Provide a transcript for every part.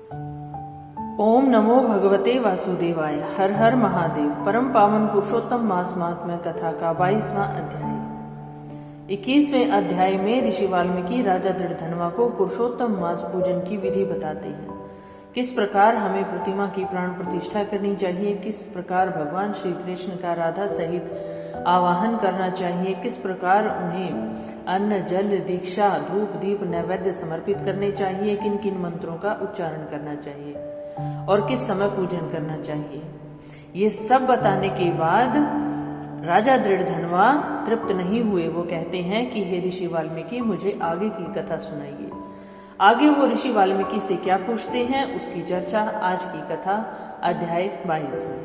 ओम नमो भगवते वासुदेवाय। हर हर महादेव। परम पावन पुरुषोत्तम मास महात्म्य कथा का 22वां अध्याय। 21वें अध्याय में ऋषि वाल्मीकि राजा दृढ़धनवा को पुरुषोत्तम मास पूजन की विधि बताते हैं। किस प्रकार हमें प्रतिमा की प्राण प्रतिष्ठा करनी चाहिए, किस प्रकार भगवान श्री कृष्ण का राधा सहित आवाहन करना चाहिए, किस प्रकार उन्हें अन्न जल दीक्षा धूप दीप नैवेद्य समर्पित करने चाहिए, किन किन मंत्रों का उच्चारण करना चाहिए और किस समय पूजन करना चाहिए। ये सब बताने के बाद राजा दृढ़धनवा तृप्त नहीं हुए। वो कहते हैं कि हे ऋषि वाल्मीकि, मुझे आगे की कथा सुनाइए। आगे वो ऋषि वाल्मीकि से क्या पूछते हैं, उसकी चर्चा आज की कथा अध्याय 22 में।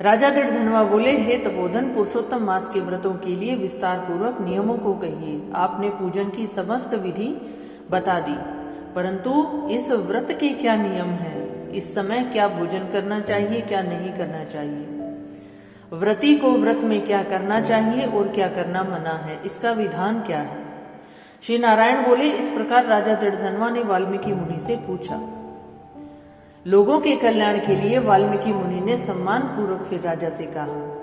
राजा दृढ़धनवा बोले, हे तपोधन, पुरुषोत्तम मास के व्रतों के लिए विस्तार पूर्वक नियमों को कहिए। आपने पूजन की समस्त विधि बता दी, परंतु इस व्रत के क्या नियम हैं? इस समय क्या भोजन करना चाहिए, क्या नहीं करना चाहिए? व्रती को व्रत में क्या करना चाहिए और क्या करना मना है? इसका विधान क्या है? श्री नारायण बोले, इस प्रकार राजा दृढ़धनवा ने वाल्मीकि मुनि से पूछा। लोगों के कल्याण के लिए वाल्मीकि मुनि ने सम्मान पूर्वक फिर राजा से कहा।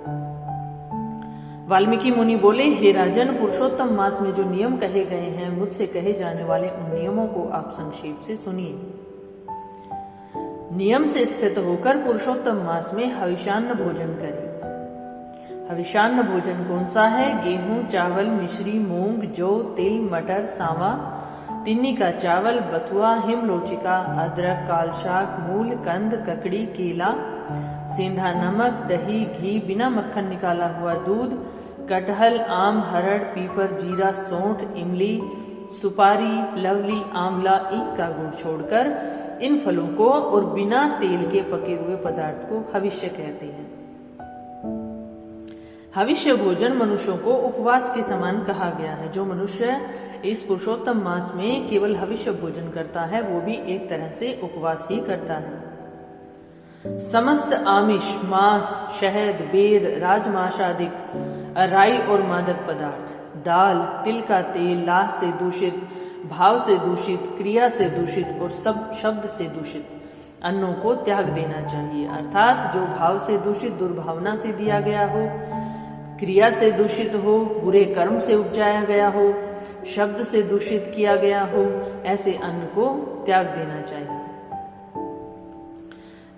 वाल्मीकि मुनि बोले, हे राजन, पुरुषोत्तम मास में जो नियम कहे गए हैं, मुझसे कहे जाने वाले उन नियमों को आप संक्षेप से सुनिए। नियम से स्थित होकर पुरुषोत्तम मास में हविष्यान्न भोजन करें। हविष्यान्न भोजन कौन सा है? गेहूं, चावल, मिश्री, मूंग, जौ, तिल, मटर, सांवा, तिन्नी का चावल, बथुआ, हिमलोचिका, अदरक, काल शाक, मूल, कंद, ककड़ी, केला, सेंधा नमक, दही, घी, बिना मक्खन निकाला हुआ दूध, कटहल, आम, हरड़, पीपर, जीरा, सौंठ, इमली, सुपारी, लवली, आंवला, ईख का गुड़ छोड़कर इन फलों को और बिना तेल के पके हुए पदार्थ को हविष्य कहते हैं। हविष्य भोजन मनुष्यों को उपवास के समान कहा गया है। जो मनुष्य इस पुरुषोत्तम मास में केवल हविष्य भोजन करता है, वो भी एक तरह से उपवास ही करता है। समस्त आमिष, मांस, शहद, बेर, राजमांस आदि राई और मादक पदार्थ, दाल, तिल का तेल, लाह से दूषित, भाव से दूषित, क्रिया से दूषित और सब शब्द से दूषित अन्नों को त्याग देना चाहिए। अर्थात जो भाव से दूषित दुर्भावना से दिया गया हो, क्रिया से दूषित हो, बुरे कर्म से उपजाया गया हो, शब्द से दूषित किया गया हो, ऐसे अन्न को त्याग देना चाहिए।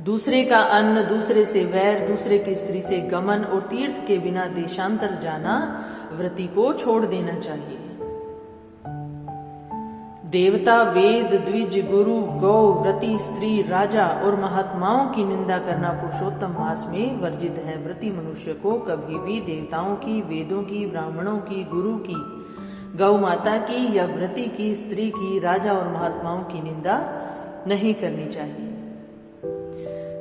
दूसरे का अन्न, दूसरे से वैर, दूसरे की स्त्री से गमन और तीर्थ के बिना देशांतर जाना व्रती को छोड़ देना चाहिए। देवता, वेद, द्विज, गुरु, गौ, व्रती, स्त्री, राजा और महात्माओं की निंदा करना पुरुषोत्तम मास में वर्जित है। व्रती मनुष्य को कभी भी देवताओं की, वेदों की, ब्राह्मणों की, गुरु की, गौ माता की या व्रती की, स्त्री की, राजा और महात्माओं की निंदा नहीं करनी चाहिए।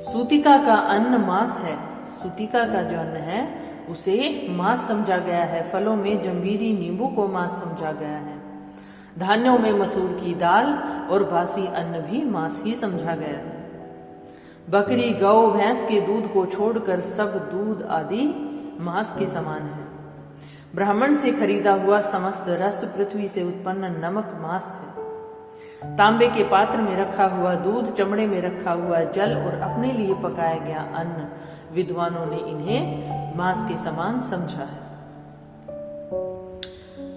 सूतिका का अन्न मांस है। सूतिका का जो अन्न है उसे मांस समझा गया है। फलों में जंबीरी, नींबू को मांस समझा गया है। धान्यों में मसूर की दाल और बासी अन्न भी मांस ही समझा गया है। बकरी, गौ, भैंस के दूध को छोड़कर सब दूध आदि मांस के समान है। ब्राह्मण से खरीदा हुआ समस्त रस, पृथ्वी से उत्पन्न नमक मांस है। तांबे के पात्र में रखा हुआ दूध, चमड़े में रखा हुआ जल और अपने लिए पकाया गया अन्न, विद्वानों ने इन्हें मांस के समान समझा है।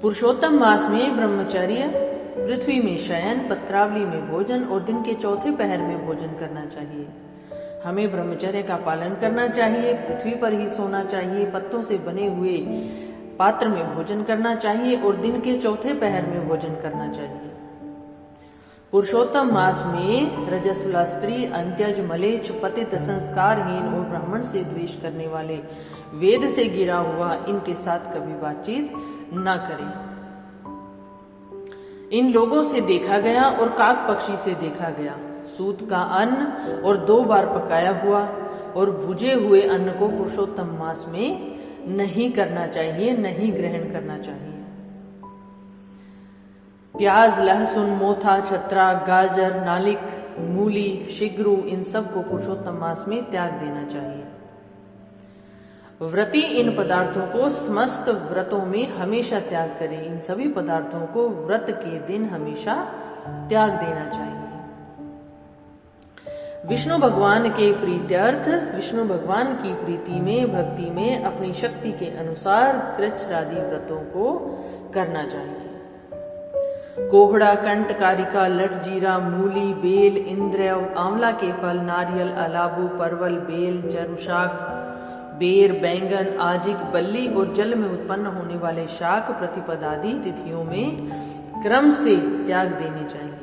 पुरुषोत्तम मास में ब्रह्मचर्य, पृथ्वी में शयन, पत्रावली में भोजन और दिन के चौथे पहर में भोजन करना चाहिए। हमें ब्रह्मचर्य का पालन करना चाहिए। पृथ्वी पर ही सोना चाहिए। पत्तों से बने हुए पात्र में भोजन करना चाहिए और दिन के चौथे पहर में भोजन करना चाहिए। पुरुषोत्तम मास में रजस्वला स्त्री, अंत्यज, मलेच्छ, पतित, संस्कारहीन और ब्राह्मण से द्वेष करने वाले, वेद से गिरा हुआ, इनके साथ कभी बातचीत न करें। इन लोगों से देखा गया और काक पक्षी से देखा गया। सूत का अन्न और 2 बार पकाया हुआ और भुजे हुए अन्न को पुरुषोत्तम मास में नहीं करना चाहिए, नहीं ग्रहण करना चाहिए। प्याज, लहसुन, मोथा, छत्रा, गाजर, नालिक, मूली, शिग्रू, इन सब को पुरुषोत्तम मास में त्याग देना चाहिए। व्रती इन पदार्थों को समस्त व्रतों में हमेशा त्याग करें। इन सभी पदार्थों को व्रत के दिन हमेशा त्याग देना चाहिए। विष्णु भगवान के प्रीत्यर्थ विष्णु भगवान की प्रीति में भक्ति में अपनी शक्ति के अनुसार कृच्छ्रादि व्रतों को करना चाहिए। कोहड़ा, कंठ, कारिका, लठ, जीरा, मूली, बेल, इंद्रव, आंवला के फल, नारियल, अलाबू, परवल, बेल, चर्म शाक, बेर, बैंगन, आजिक, बल्ली और जल में उत्पन्न होने वाले शाक प्रतिपदादि तिथियों में क्रम से त्याग देने चाहिए।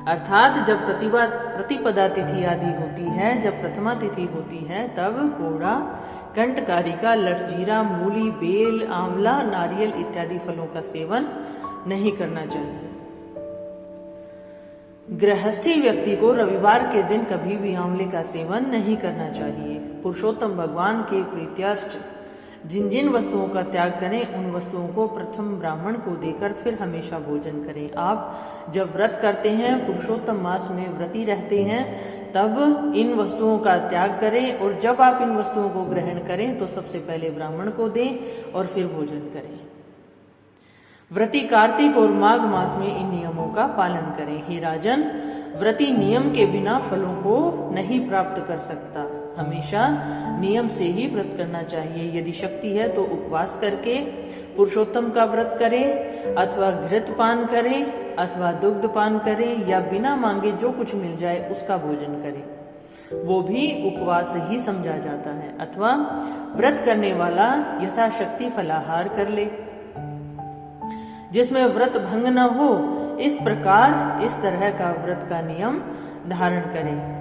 अर्थात जब प्रतिपदा तिथि आदि होती है, जब प्रथमा तिथि होती है, तब कोहड़ा, कंठ, कारिका, लठ, जीरा, मूली, बेल, आंवला, नारियल इत्यादि फलों का सेवन नहीं करना चाहिए। गृहस्थी व्यक्ति को रविवार के दिन कभी भी आंवले का सेवन नहीं करना चाहिए। पुरुषोत्तम भगवान के प्रीत्याश्च जिन जिन वस्तुओं का त्याग करें, उन वस्तुओं को प्रथम ब्राह्मण को देकर फिर हमेशा भोजन करें। आप जब व्रत करते हैं, पुरुषोत्तम मास में व्रती रहते हैं, तब इन वस्तुओं का त्याग करें और जब आप इन वस्तुओं को ग्रहण करें तो सबसे पहले ब्राह्मण को दें और फिर भोजन करें। व्रती कार्तिक और माघ मास में इन नियमों का पालन करें। हे राजन, व्रती नियम के बिना फलों को नहीं प्राप्त कर सकता। हमेशा नियम से ही व्रत करना चाहिए। यदि शक्ति है तो उपवास करके पुरुषोत्तम का व्रत करें, अथवा घृत पान करें, अथवा दुग्ध पान करें, या बिना मांगे जो कुछ मिल जाए उसका भोजन करें। वो भी उपवास ही समझा जाता है। अथवा व्रत करने वाला यथाशक्ति फलाहार कर ले, जिसमें व्रत भंग न हो। इस प्रकार इस तरह का व्रत का नियम धारण करें।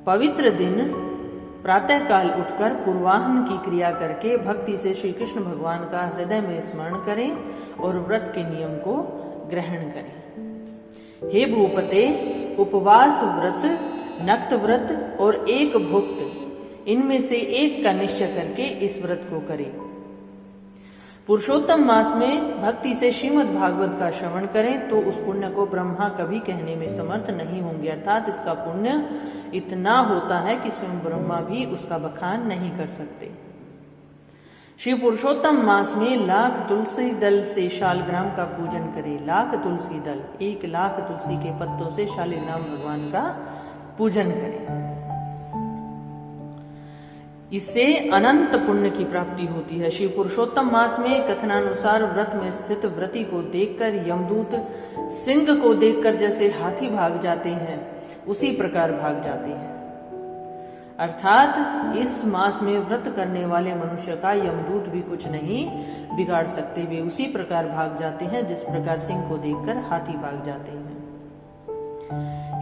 पवित्र दिन प्रातः काल उठकर पूर्वाहन की क्रिया करके भक्ति से श्री कृष्ण भगवान का हृदय में स्मरण करें और व्रत के नियम को ग्रहण करें। हे भूपते, उपवास व्रत, नक्त व्रत और एक भुक्त, इनमें से एक का निश्चय करके इस व्रत को करें। पुरुषोत्तम मास में भक्ति से श्रीमद् भागवत का श्रवण करें तो उस पुण्य को ब्रह्मा कभी कहने में समर्थ नहीं होंगे। अर्थात इसका पुण्य इतना होता है कि स्वयं ब्रह्मा भी उसका बखान नहीं कर सकते। श्री पुरुषोत्तम मास में 1,00,000 तुलसी दल से शालग्राम का पूजन करें। 1,00,000 तुलसी दल, 1,00,000 तुलसी के पत्तों से शालिग्राम भगवान का पूजन करें। इससे अनंत पुण्य की प्राप्ति होती है। श्री पुरुषोत्तम मास में कथनानुसार व्रत में स्थित व्रती को देखकर यमदूत सिंह को देखकर जैसे हाथी भाग जाते हैं, उसी प्रकार भाग जाते हैं। अर्थात इस मास में व्रत करने वाले मनुष्य का यमदूत भी कुछ नहीं बिगाड़ सकते। वे उसी प्रकार भाग जाते हैं जिस प्रकार सिंह को देखकर हाथी भाग जाते हैं।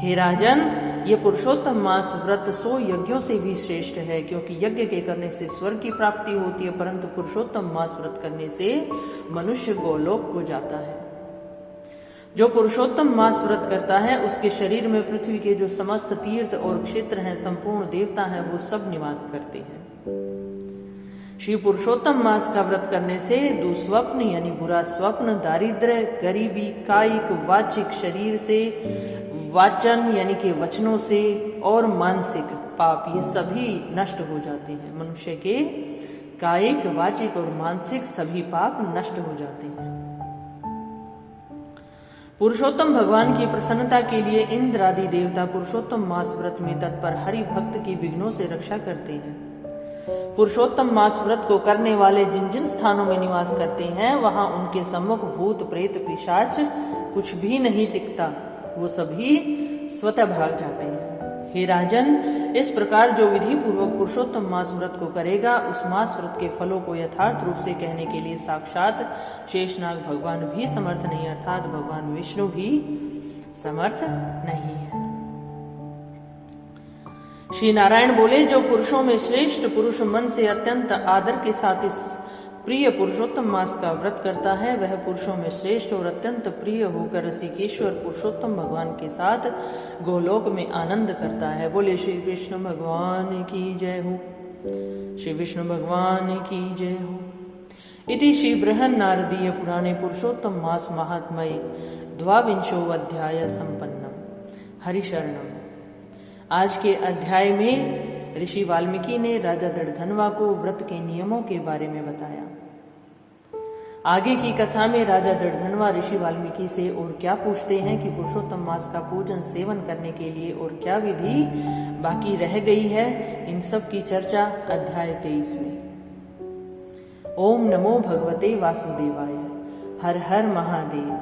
हे राजन, ये पुरुषोत्तम मास व्रत 100 यज्ञों से भी श्रेष्ठ है, क्योंकि यज्ञ के करने से स्वर्ग की प्राप्ति होती है, परंतु पुरुषोत्तम मास व्रत करने से मनुष्य गोलोक को जाता है। जो पुरुषोत्तम मास व्रत करता है, उसके शरीर में पृथ्वी के जो समस्त तीर्थ और क्षेत्र हैं, संपूर्ण देवता हैं, वो सब निवास करते हैं। श्री पुरुषोत्तम मास का व्रत करने से दुस्वप्न यानी बुरा स्वप्न, दारिद्र्य, गरीबी, कायिक वाचिक शरीर से, वाचन यानी कि वचनों से, और मानसिक पाप, ये सभी नष्ट हो जाते हैं। मनुष्य के कायिक, वाचिक और मानसिक सभी पाप नष्ट हो जाते हैं। पुरुषोत्तम भगवान की प्रसन्नता के लिए इंद्र आदि देवता पुरुषोत्तम मास व्रत में तत्पर हरि भक्त की विघ्नों से रक्षा करते हैं। पुरुषोत्तम मास व्रत को करने वाले जिन जिन स्थानों में निवास करते हैं, वहां उनके सम्मुख भूत प्रेत पिशाच कुछ भी नहीं टिकता, वो सभी स्वतः भाग जाते हैं। हे राजन, इस प्रकार जो विधि पूर्वक पुरुषोत्तम मास व्रत को करेगा, उस मास व्रत के फलों को यथार्थ रूप से कहने के लिए साक्षात शेषनाग भगवान भी समर्थ नहीं, अर्थात भगवान विष्णु भी समर्थ नहीं है। श्री नारायण बोले, जो पुरुषों में श्रेष्ठ पुरुष मन से अत्यंत आदर के साथ इस प्रिय पुरुषोत्तम मास का व्रत करता है, वह पुरुषों में श्रेष्ठ और अत्यंत प्रिय होकर रसिकेश्वर पुरुषोत्तम भगवान के साथ गोलोक में आनंद करता है। बोले श्री कृष्ण भगवान की जय हो, श्री विष्णु भगवान की जय हो। इति श्री बृहन् नारदीय पुराणे पुरुषोत्तम मास महात्म्ये 22 अध्याय संपन्नम। हरिशरणम। आज के अध्याय में ऋषि वाल्मीकि ने राजा दृढ़धनवा को व्रत के नियमों के बारे में बताया। आगे की कथा में राजा दृढ़धनवा ऋषि वाल्मीकि से और क्या पूछते हैं कि पुरुषोत्तम मास का पूजन सेवन करने के लिए और क्या विधि बाकी रह गई है, इन सब की चर्चा अध्याय 23 में। ओम नमो भगवते वासुदेवाय। हर हर महादेव।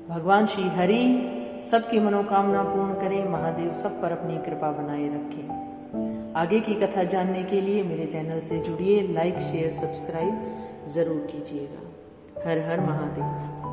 भगवान श्री हरि सबकी मनोकामना पूर्ण करे, महादेव सब पर अपनी कृपा बनाए रखें। आगे की कथा जानने के लिए मेरे चैनल से जुड़िए, लाइक शेयर सब्सक्राइब जरूर कीजिएगा। हर हर महादेव।